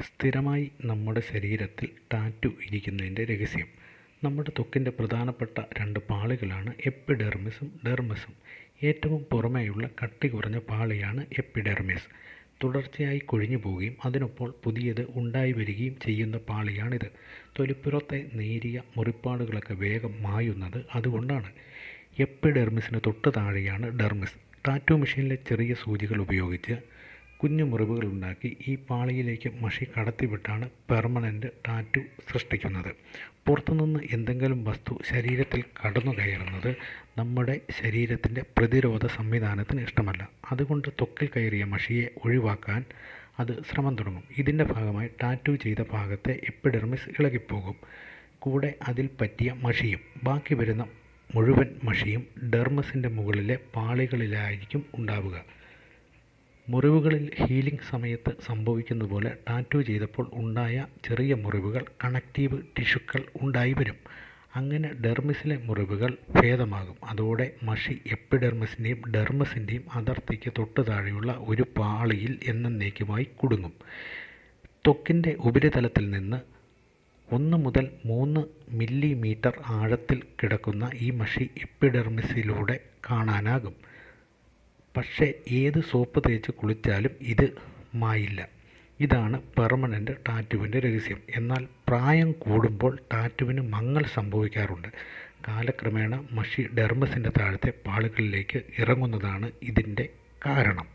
സ്ഥിരമായി നമ്മുടെ ശരീരത്തിൽ ടാറ്റു ഇരിക്കുന്നതിൻ്റെ രഹസ്യം. നമ്മുടെ ത്വക്കിൻ്റെ പ്രധാനപ്പെട്ട രണ്ട് പാളികളാണ് എപ്പിഡെർമിസും ഡെർമസും. ഏറ്റവും പുറമേയുള്ള കട്ടി കുറഞ്ഞ പാളിയാണ് എപ്പിഡെർമിസ്. തുടർച്ചയായി കൊഴിഞ്ഞു പോവുകയും അതിനൊപ്പം പുതിയത് ഉണ്ടായി വരികയും ചെയ്യുന്ന പാളിയാണിത്. തൊലിപ്പുറത്തെ നേരിയ മുറിപ്പാടുകളൊക്കെ വേഗം മായുന്നത് അതുകൊണ്ടാണ്. എപ്പിഡെർമിസിന് തൊട്ട് താഴെയാണ് ഡെർമിസ്. ടാറ്റു മെഷീനിലെ ചെറിയ സൂചികൾ ഉപയോഗിച്ച് കുഞ്ഞു മുറിവുകളുണ്ടാക്കി ഈ പാളിയിലേക്ക് മഷി കടത്തിവിട്ടാണ് പെർമനൻ്റ് ടാറ്റു സൃഷ്ടിക്കുന്നത്. പുറത്തുനിന്ന് എന്തെങ്കിലും വസ്തു ശരീരത്തിൽ കടന്നു കയറുന്നത് നമ്മുടെ ശരീരത്തിൻ്റെ പ്രതിരോധ സംവിധാനത്തിന് ഇഷ്ടമല്ല. അതുകൊണ്ട് ത്വക്കിൽ കയറിയ മഷിയെ ഒഴിവാക്കാൻ അത് ശ്രമം തുടങ്ങും. ഇതിൻ്റെ ഭാഗമായി ടാറ്റു ചെയ്ത ഭാഗത്തെ എപ്പിഡെർമിസ് ഇളകിപ്പോകും. കൂടെ അതിൽ പറ്റിയ മഷിയും. ബാക്കി വരുന്ന മുഴുവൻ മഷിയും ഡെർമസിൻ്റെ മുകളിലെ പാളികളിലായിരിക്കും ഉണ്ടാവുക. മുറിവുകളിൽ ഹീലിംഗ് സമയത്ത് സംഭവിക്കുന്ന പോലെ ടാറ്റു ചെയ്തപ്പോൾ ഉണ്ടായ ചെറിയ മുറിവുകൾ കണക്റ്റീവ് ടിഷ്യൂക്കൾ ഉണ്ടായി വരും. അങ്ങനെ ഡെർമിസിലെ മുറിവുകൾ ഭേദമാകും. അതോടെ മഷി എപ്പിഡെർമിസിൻ്റെയും ഡെർമസിൻ്റെയും അതിർത്തിക്ക് തൊട്ടു താഴെയുള്ള ഒരു പാളിയിൽ എന്നേക്കുമായി കുടുങ്ങും. ത്വക്കിൻ്റെ ഉപരിതലത്തിൽ നിന്ന് 1 മുതൽ 3 മില്ലിമീറ്റർ ആഴത്തിൽ കിടക്കുന്ന ഈ മഷി എപ്പിഡെർമിസിലൂടെ കാണാനാകും. പക്ഷേ ഏത് സോപ്പ് തേച്ച് കുളിച്ചാലും ഇത് മായില്ല. ഇതാണ് പെർമനൻ്റ് ടാറ്റുവിൻ്റെ രഹസ്യം. എന്നാൽ പ്രായം കൂടുമ്പോൾ ടാറ്റുവിന് മങ്ങൽ സംഭവിക്കാറുണ്ട്. കാലക്രമേണ മഷി ഡെർമസിൻ്റെ താഴത്തെ പാളികളിലേക്ക് ഇറങ്ങുന്നതാണ് ഇതിൻ്റെ കാരണം.